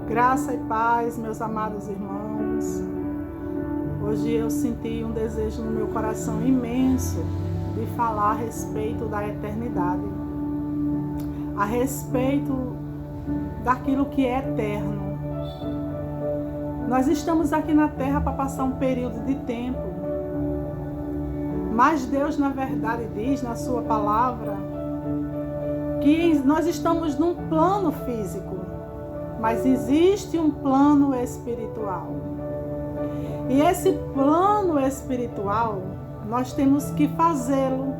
Graça e paz, meus amados irmãos. Hoje eu senti um desejo no meu coração imenso de falar a respeito da eternidade, a respeito daquilo que é eterno. Nós estamos aqui na Terra para passar um período de tempo, mas Deus, na verdade, diz na sua palavra que nós estamos num plano físico, mas existe um plano espiritual. E esse plano espiritual, nós temos que fazê-lo,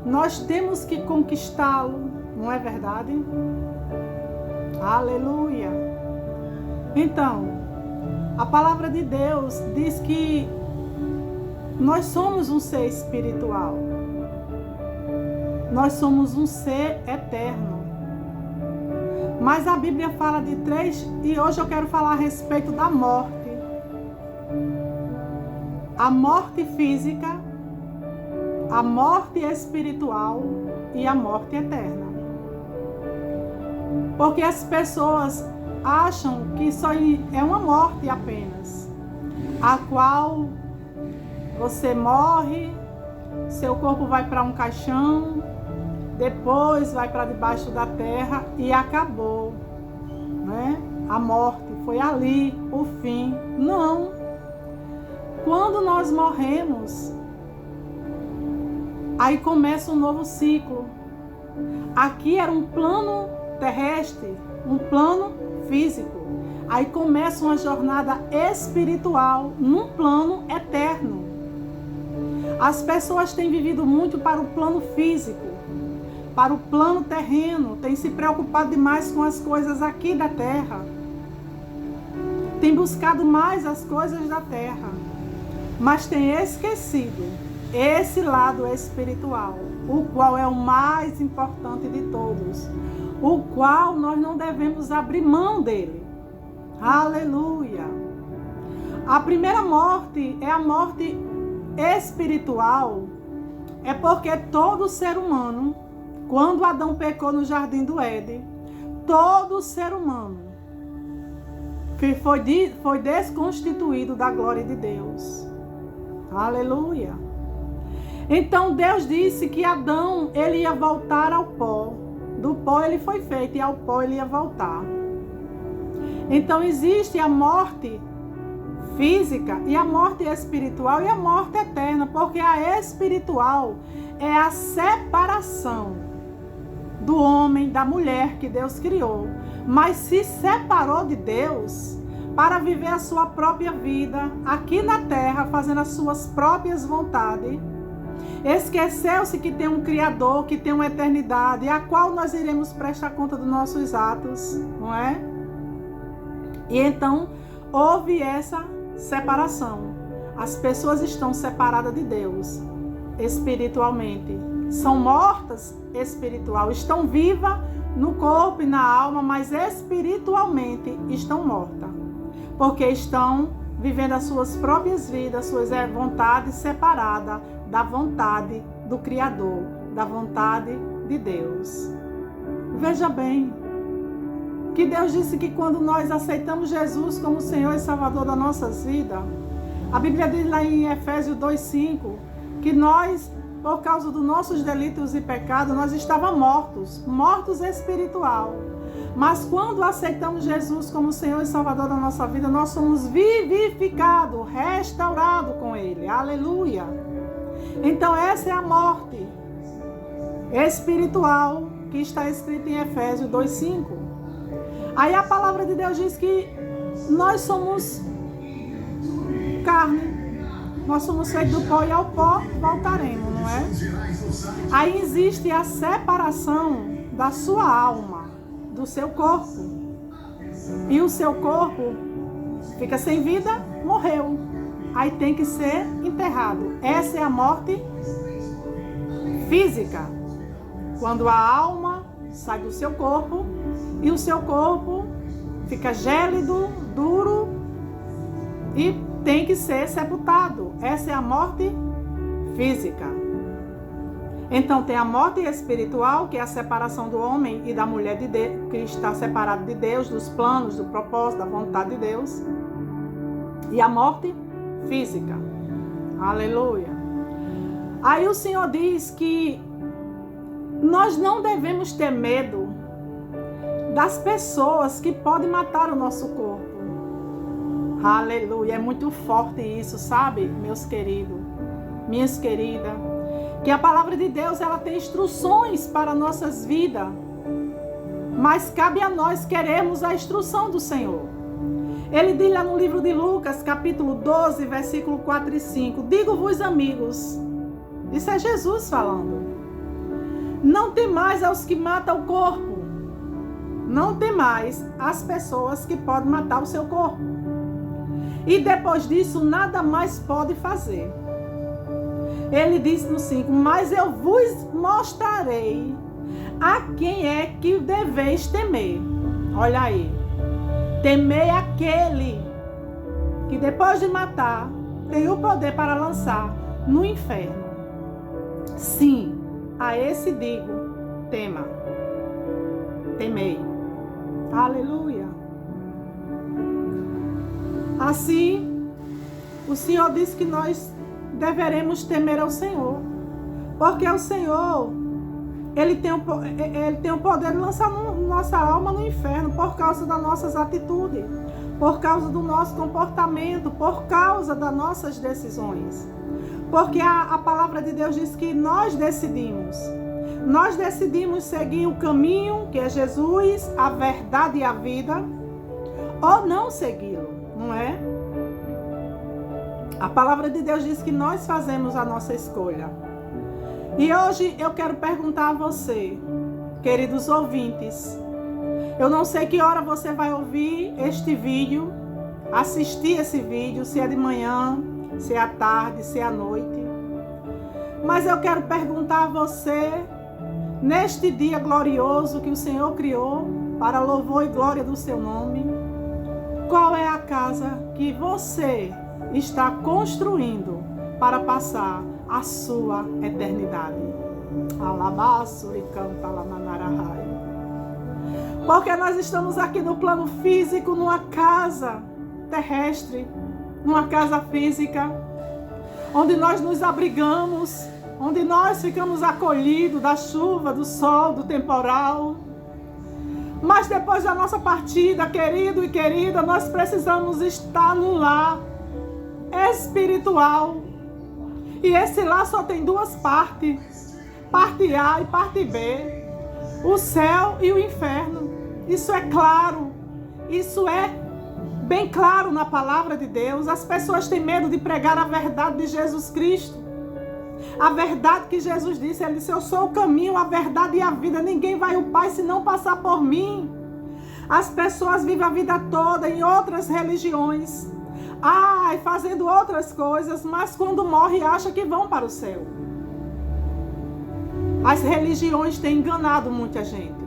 nós temos que conquistá-lo, não é verdade? Aleluia! Então, a palavra de Deus diz que nós somos um ser espiritual, nós somos um ser eterno. Mas a Bíblia fala de três, e hoje eu quero falar a respeito da morte. A morte física, a morte espiritual e a morte eterna. Porque as pessoas acham que só é uma morte apenas, a qual você morre, seu corpo vai para um caixão, depois vai para debaixo da terra e acabou, né? A morte foi ali, o fim. Não. Quando nós morremos, aí começa um novo ciclo. Aqui era um plano terrestre, um plano físico. Aí começa uma jornada espiritual, num plano eterno. As pessoas têm vivido muito para o plano físico, para o plano terreno, têm se preocupado demais com as coisas aqui da terra, têm buscado mais as coisas da terra, mas têm esquecido esse lado espiritual, o qual é o mais importante de todos, o qual nós não devemos abrir mão dele. Aleluia! A primeira morte é a morte espiritual, é porque todo ser humano, quando Adão pecou no jardim do Éden, todo ser humano foi desconstituído da glória de Deus. Aleluia! Então Deus disse que Adão, ele ia voltar ao pó. Do pó ele foi feito e ao pó ele ia voltar. Então existe a morte física e a morte espiritual e a morte eterna, porque a espiritual é a separação do homem, da mulher que Deus criou, mas se separou de Deus para viver a sua própria vida aqui na terra, fazendo as suas próprias vontades. Esqueceu-se que tem um Criador, que tem uma eternidade, a qual nós iremos prestar conta dos nossos atos, não é? E então houve essa separação. As pessoas estão separadas de Deus espiritualmente. São mortas espiritual, estão vivas no corpo e na alma, mas espiritualmente estão mortas, porque estão vivendo as suas próprias vidas, suas vontades separadas da vontade do Criador, da vontade de Deus. Veja bem, que Deus disse que quando nós aceitamos Jesus como Senhor e Salvador das nossas vidas, a Bíblia diz lá em Efésios 2:5, que nós, por causa dos nossos delitos e pecados, nós estávamos mortos espiritual. Mas quando aceitamos Jesus como Senhor e Salvador da nossa vida, nós somos vivificados, restaurados com Ele. Aleluia! Então essa é a morte espiritual que está escrita em Efésios 2:5. Aí a palavra de Deus diz que nós somos carne. Nós somos feitos do pó e ao pó voltaremos, não é? Aí existe a separação da sua alma, do seu corpo. E o seu corpo fica sem vida, morreu. Aí tem que ser enterrado. Essa é a morte física. Quando a alma sai do seu corpo e o seu corpo fica gélido, duro e tem que ser sepultado. Essa é a morte física. Então tem a morte espiritual, que é a separação do homem e da mulher de Deus, que está separado de Deus, dos planos, do propósito, da vontade de Deus. E a morte física. Aleluia. Aí o Senhor diz que nós não devemos ter medo das pessoas que podem matar o nosso corpo. Aleluia. É muito forte isso, sabe, meus queridos, minhas queridas? Que a palavra de Deus, ela tem instruções para nossas vidas, mas cabe a nós queremos a instrução do Senhor. Ele diz lá no livro de Lucas, capítulo 12, versículo 4 e 5, digo-vos, amigos, isso é Jesus falando, não temais aos que matam o corpo, não temais as pessoas que podem matar o seu corpo, e depois disso nada mais pode fazer. Ele diz no 5, mas eu vos mostrarei a quem é que deveis temer. Olha aí. Temei aquele que depois de matar tem o poder para lançar no inferno. Sim, a esse digo, tema. Temei. Aleluia. Assim, o Senhor diz que nós deveremos temer ao Senhor, porque o Senhor, Ele tem o poder de lançar nossa alma no inferno por causa das nossas atitudes, por causa do nosso comportamento, por causa das nossas decisões. Porque a palavra de Deus diz que nós decidimos seguir o caminho que é Jesus, a verdade e a vida, ou não segui-lo, não é? A palavra de Deus diz que nós fazemos a nossa escolha. E hoje eu quero perguntar a você, queridos ouvintes, eu não sei que hora você vai ouvir este vídeo, assistir esse vídeo, se é de manhã, se é à tarde, se é à noite. Mas eu quero perguntar a você, neste dia glorioso que o Senhor criou, para louvor e glória do seu nome, qual é a casa que você está construindo para passar a sua eternidade? Alabaço e canta lamanarahai. Porque nós estamos aqui no plano físico, numa casa terrestre, numa casa física, onde nós nos abrigamos, onde nós ficamos acolhidos da chuva, do sol, do temporal. Mas depois da nossa partida, querido e querida, nós precisamos estar no lar espiritual. E esse lar só tem duas partes, parte A e parte B, o céu e o inferno. Isso é claro, isso é bem claro na palavra de Deus. As pessoas têm medo de pregar a verdade de Jesus Cristo, a verdade que Jesus disse. Ele disse, eu sou o caminho, a verdade e a vida, ninguém vai ao Pai se não passar por mim. As pessoas vivem a vida toda em outras religiões, fazendo outras coisas, mas quando morre acham que vão para o céu. As religiões têm enganado muita gente.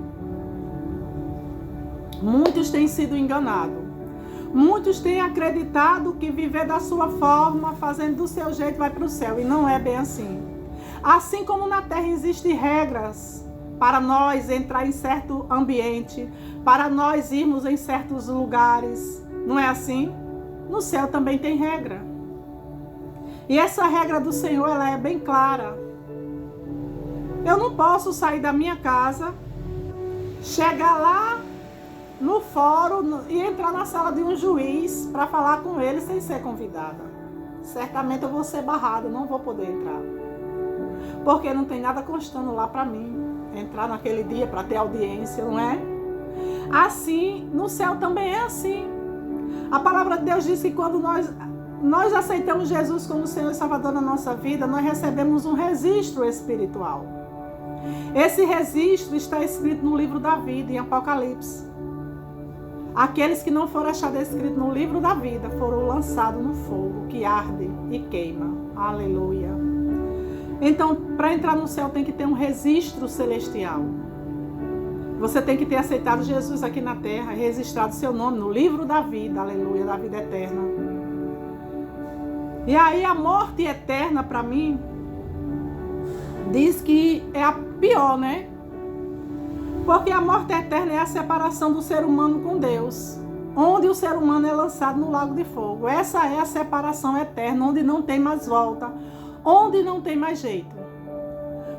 Muitos têm sido enganados. Muitos têm acreditado que viver da sua forma, fazendo do seu jeito, vai para o céu. E não é bem assim. Assim como na terra existem regras para nós entrar em certo ambiente, para nós irmos em certos lugares. Não é assim? No céu também tem regra. E essa regra do Senhor, ela é bem clara. Eu não posso sair da minha casa, chegar lá no fórum e entrar na sala de um juiz para falar com ele sem ser convidada. Certamente eu vou ser barrada, não vou poder entrar. Porque não tem nada constando lá para mim entrar naquele dia para ter audiência, não é? Assim, no céu também é assim. A palavra de Deus diz que quando nós aceitamos Jesus como Senhor e Salvador na nossa vida, nós recebemos um registro espiritual. Esse registro está escrito no livro da vida, em Apocalipse. Aqueles que não foram achados escritos no livro da vida foram lançados no fogo que arde e queima. Aleluia. Então, para entrar no céu tem que ter um registro celestial. Você tem que ter aceitado Jesus aqui na terra, registrado seu nome no livro da vida, aleluia, da vida eterna. E aí a morte eterna para mim diz que é a pior, né? Porque a morte eterna é a separação do ser humano com Deus, onde o ser humano é lançado no lago de fogo. Essa é a separação eterna, onde não tem mais volta, onde não tem mais jeito.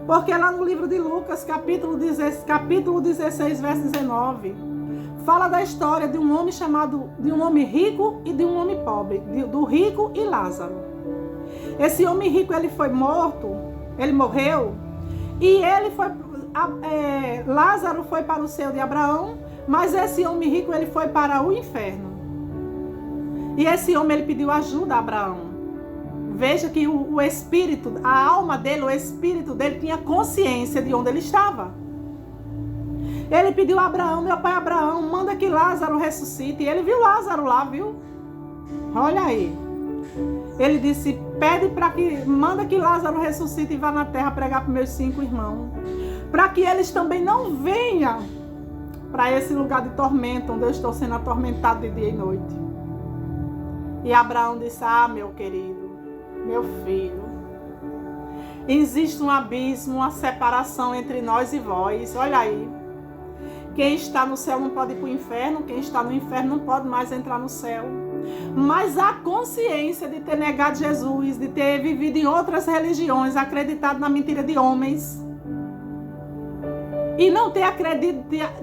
Porque lá no livro de Lucas, capítulo 16, verso 19, fala da história de um homem rico e de um homem pobre, do rico e Lázaro. Esse homem rico, ele foi morto, ele morreu, e Lázaro foi para o seio de Abraão, mas esse homem rico, ele foi para o inferno. E esse homem, ele pediu ajuda a Abraão. Veja que o espírito, a alma dele, o espírito dele tinha consciência de onde ele estava. Ele pediu a Abraão: meu pai Abraão, manda que Lázaro ressuscite. E ele viu Lázaro lá, viu? Olha aí. Ele disse: manda que Lázaro ressuscite e vá na terra pregar para meus 5 irmãos, para que eles também não venham para esse lugar de tormento, onde eu estou sendo atormentado de dia e noite. E Abraão disse: ah, meu querido, meu filho, existe um abismo, uma separação entre nós e vós. Olha aí. Quem está no céu não pode ir para o inferno, quem está no inferno não pode mais entrar no céu. Mas a consciência de ter negado Jesus, de ter vivido em outras religiões, acreditado na mentira de homens, e não ter acreditado,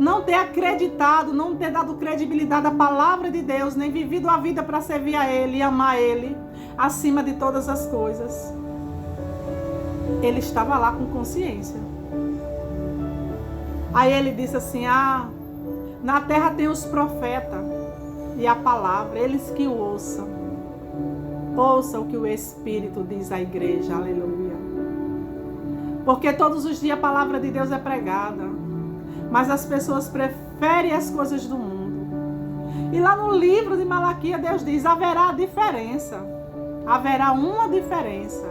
não ter dado credibilidade à palavra de Deus, nem vivido a vida para servir a Ele e amar Ele acima de todas as coisas. Ele estava lá com consciência. Aí ele disse assim: ah, na terra tem os profetas e a palavra, eles que o ouçam. Ouça o que o Espírito diz à igreja, aleluia. Porque todos os dias a palavra de Deus é pregada, mas as pessoas preferem as coisas do mundo. E lá no livro de Malaquias, Deus diz: haverá diferença, haverá uma diferença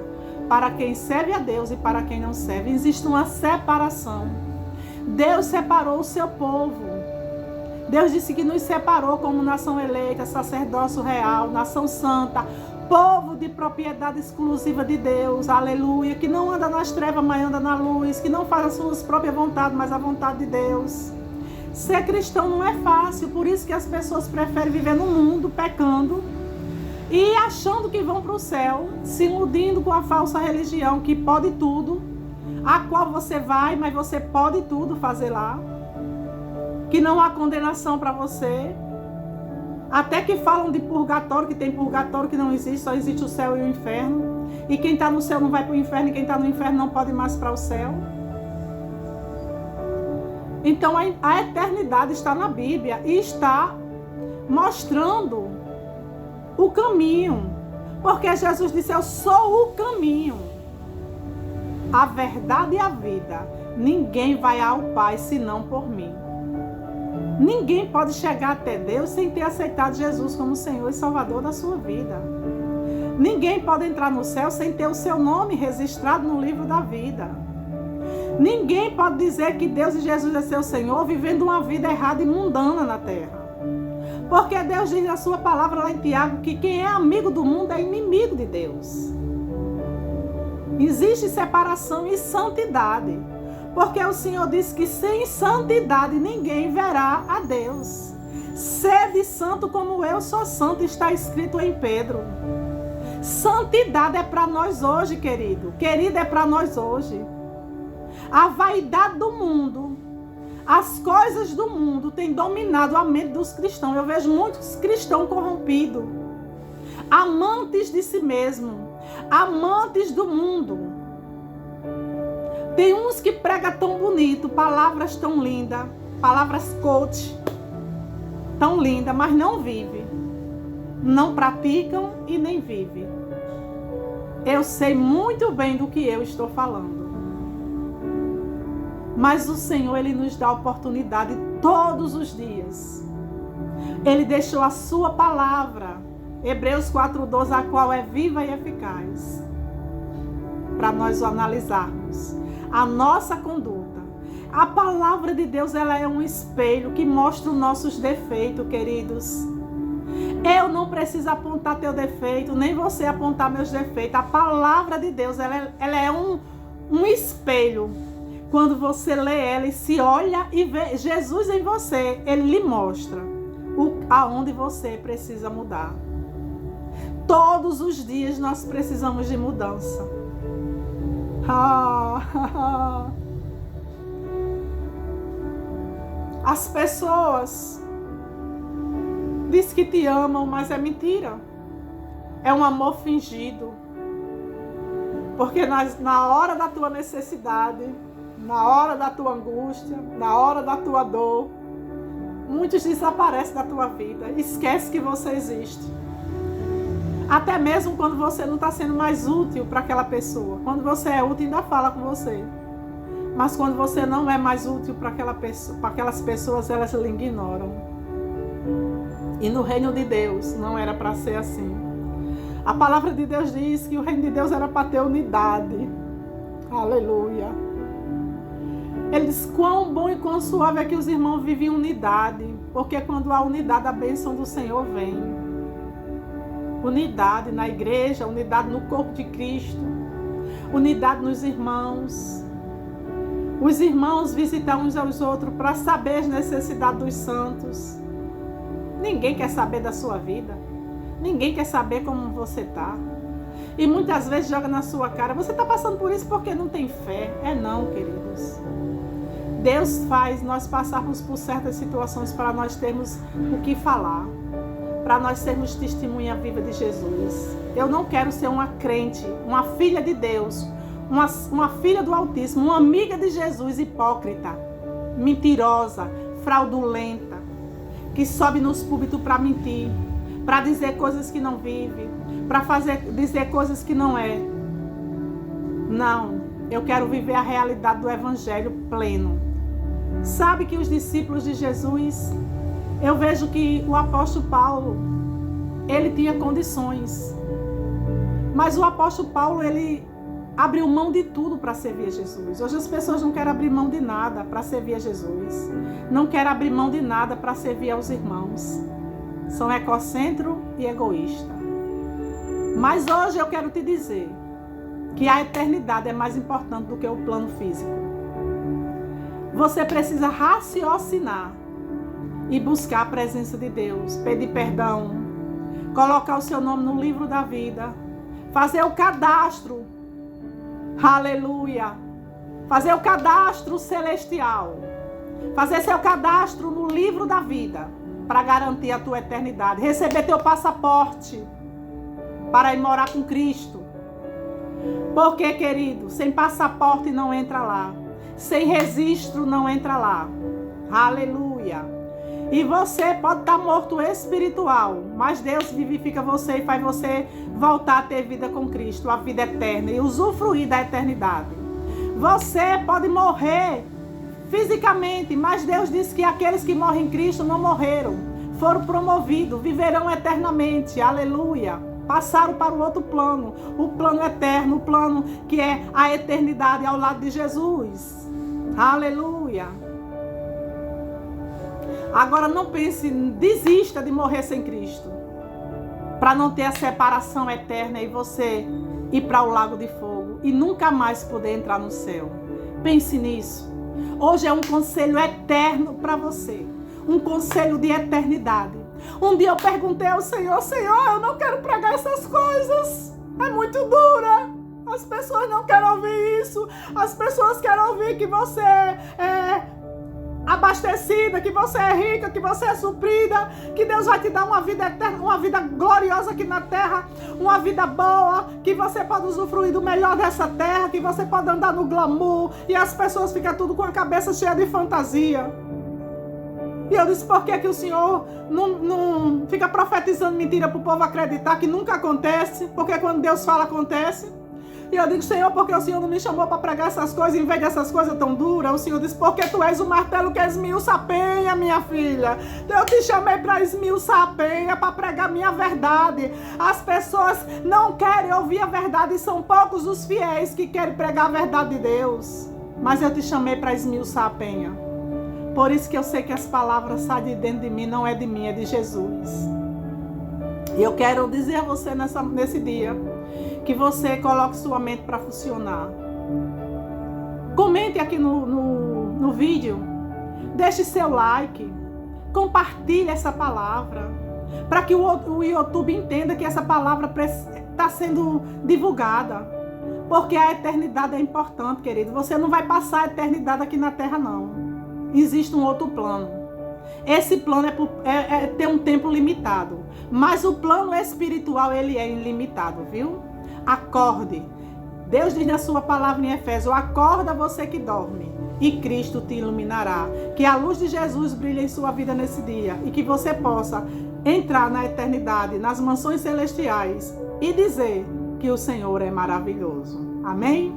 para quem serve a Deus e para quem não serve. Existe uma separação. Deus separou o seu povo. Deus disse que nos separou como nação eleita, sacerdócio real, nação santa, povo de propriedade exclusiva de Deus, aleluia, que não anda nas trevas, mas anda na luz, que não faz as suas próprias vontades, mas a vontade de Deus. Ser cristão não é fácil, por isso que as pessoas preferem viver no mundo, pecando, e achando que vão para o céu, se iludindo com a falsa religião, que pode tudo, a qual você vai, mas você pode tudo fazer lá, que não há condenação para você. Até que falam de purgatório, que tem purgatório que não existe, só existe o céu e o inferno. E quem está no céu não vai para o inferno, e quem está no inferno não pode mais para o céu. Então a eternidade está na Bíblia e está mostrando o caminho. Porque Jesus disse: eu sou o caminho, a verdade e a vida. Ninguém vai ao Pai senão por mim. Ninguém pode chegar até Deus sem ter aceitado Jesus como Senhor e Salvador da sua vida. Ninguém pode entrar no céu sem ter o seu nome registrado no livro da vida. Ninguém pode dizer que Deus e Jesus é seu Senhor vivendo uma vida errada e mundana na terra. Porque Deus diz na sua palavra lá em Tiago que quem é amigo do mundo é inimigo de Deus. Existe separação e santidade. Porque o Senhor disse que sem santidade ninguém verá a Deus. Sede santo como eu sou santo, está escrito em Pedro. Santidade é para nós hoje, querido. Querida, é para nós hoje. A vaidade do mundo, as coisas do mundo têm dominado a mente dos cristãos. Eu vejo muitos cristãos corrompidos, amantes de si mesmo, amantes do mundo. Tem uns que pregam tão bonito, palavras tão lindas, palavras coach, tão lindas, mas não vivem, não praticam e nem vivem. Eu sei muito bem do que eu estou falando. Mas o Senhor, Ele nos dá a oportunidade todos os dias. Ele deixou a sua palavra, Hebreus 4:12, a qual é viva e eficaz, para nós analisarmos a nossa conduta. A palavra de Deus, ela é um espelho que mostra os nossos defeitos, queridos. Eu não preciso apontar teu defeito, nem você apontar meus defeitos. A palavra de Deus, ela é um espelho. Quando você lê ela e se olha e vê Jesus em você, ele lhe mostra aonde você precisa mudar. Todos os dias nós precisamos de mudança. As pessoas dizem que te amam, mas é mentira. É um amor fingido. Porque na hora da tua necessidade, na hora da tua angústia, na hora da tua dor, muitos desaparecem da tua vida. Esquece que você existe. Até mesmo quando você não está sendo mais útil para aquela pessoa. Quando você é útil, ainda fala com você. Mas quando você não é mais útil para aquelas pessoas, elas lhe ignoram. E no reino de Deus não era para ser assim. A palavra de Deus diz que o reino de Deus era para ter unidade. Aleluia. Ele diz quão bom e quão suave é que os irmãos vivem em unidade. Porque quando há unidade, a bênção do Senhor vem. Unidade na igreja, unidade no corpo de Cristo. Unidade nos irmãos. Os irmãos visitam uns aos outros para saber as necessidades dos santos. Ninguém quer saber da sua vida. Ninguém quer saber como você está. E muitas vezes joga na sua cara, você está passando por isso porque não tem fé. É não, queridos. Deus faz nós passarmos por certas situações para nós termos o que falar. Para nós sermos testemunha viva de Jesus. Eu não quero ser uma crente, uma filha de Deus, uma filha do Altíssimo, uma amiga de Jesus hipócrita, mentirosa, fraudulenta, que sobe nos púlpitos para mentir, para dizer coisas que não vive, para dizer coisas que não é. Não, eu quero viver a realidade do Evangelho pleno. Sabe que os discípulos de Jesus, eu vejo que o apóstolo Paulo, ele tinha condições. Mas o apóstolo Paulo, ele abriu mão de tudo para servir a Jesus. Hoje as pessoas não querem abrir mão de nada para servir a Jesus. Não querem abrir mão de nada para servir aos irmãos. São egocêntrico e egoísta. Mas hoje eu quero te dizer que a eternidade é mais importante do que o plano físico. Você precisa raciocinar e buscar a presença de Deus, pedir perdão, colocar o seu nome no livro da vida, fazer o cadastro, aleluia, fazer o cadastro celestial, fazer seu cadastro no livro da vida, para garantir a tua eternidade, receber teu passaporte, para ir morar com Cristo. Porque, querido, sem passaporte não entra lá, sem registro não entra lá, aleluia. E você pode estar morto espiritual, mas Deus vivifica você e faz você voltar a ter vida com Cristo, a vida eterna e usufruir da eternidade. Você pode morrer fisicamente, mas Deus disse que aqueles que morrem em Cristo não morreram, foram promovidos, viverão eternamente, aleluia. Passaram para o outro plano, o plano eterno, o plano que é a eternidade ao lado de Jesus, aleluia. Agora não pense, desista de morrer sem Cristo, para não ter a separação eterna e você ir para o lago de fogo e nunca mais poder entrar no céu. Pense nisso. Hoje é um conselho eterno para você, um conselho de eternidade. Um dia eu perguntei ao Senhor, Senhor, eu não quero pregar essas coisas, é muito dura. As pessoas não querem ouvir isso, as pessoas querem ouvir que você é abastecida, que você é rica, que você é suprida, que Deus vai te dar uma vida eterna, uma vida gloriosa aqui na terra, uma vida boa, que você pode usufruir do melhor dessa terra, que você pode andar no glamour, e as pessoas ficam tudo com a cabeça cheia de fantasia. E eu disse, por que o Senhor não fica profetizando mentira para o povo acreditar que nunca acontece? Porque quando Deus fala, acontece. E eu digo, Senhor, porque o Senhor não me chamou para pregar essas coisas em vez dessas coisas tão duras? O Senhor disse, porque tu és o martelo que esmiuça a penha, minha filha. Eu te chamei para esmiuçar a penha, para pregar minha verdade. As pessoas não querem ouvir a verdade e são poucos os fiéis que querem pregar a verdade de Deus. Mas eu te chamei para esmiuçar a penha. Por isso que eu sei que as palavras saem de dentro de mim, não é de mim, é de Jesus. E eu quero dizer a você nesse dia, que você coloque sua mente para funcionar. Comente aqui no vídeo. Deixe seu like. Compartilhe essa palavra. Para que o YouTube entenda que essa palavra está sendo divulgada. Porque a eternidade é importante, querido. Você não vai passar a eternidade aqui na terra, não. Existe um outro plano. Esse plano é ter um tempo limitado. Mas o plano espiritual, ele é ilimitado, viu? Acorde. Deus diz na sua palavra em Efésios: acorda você que dorme, e Cristo te iluminará. Que a luz de Jesus brilhe em sua vida nesse dia, e que você possa entrar na eternidade, nas mansões celestiais, e dizer que o Senhor é maravilhoso. Amém?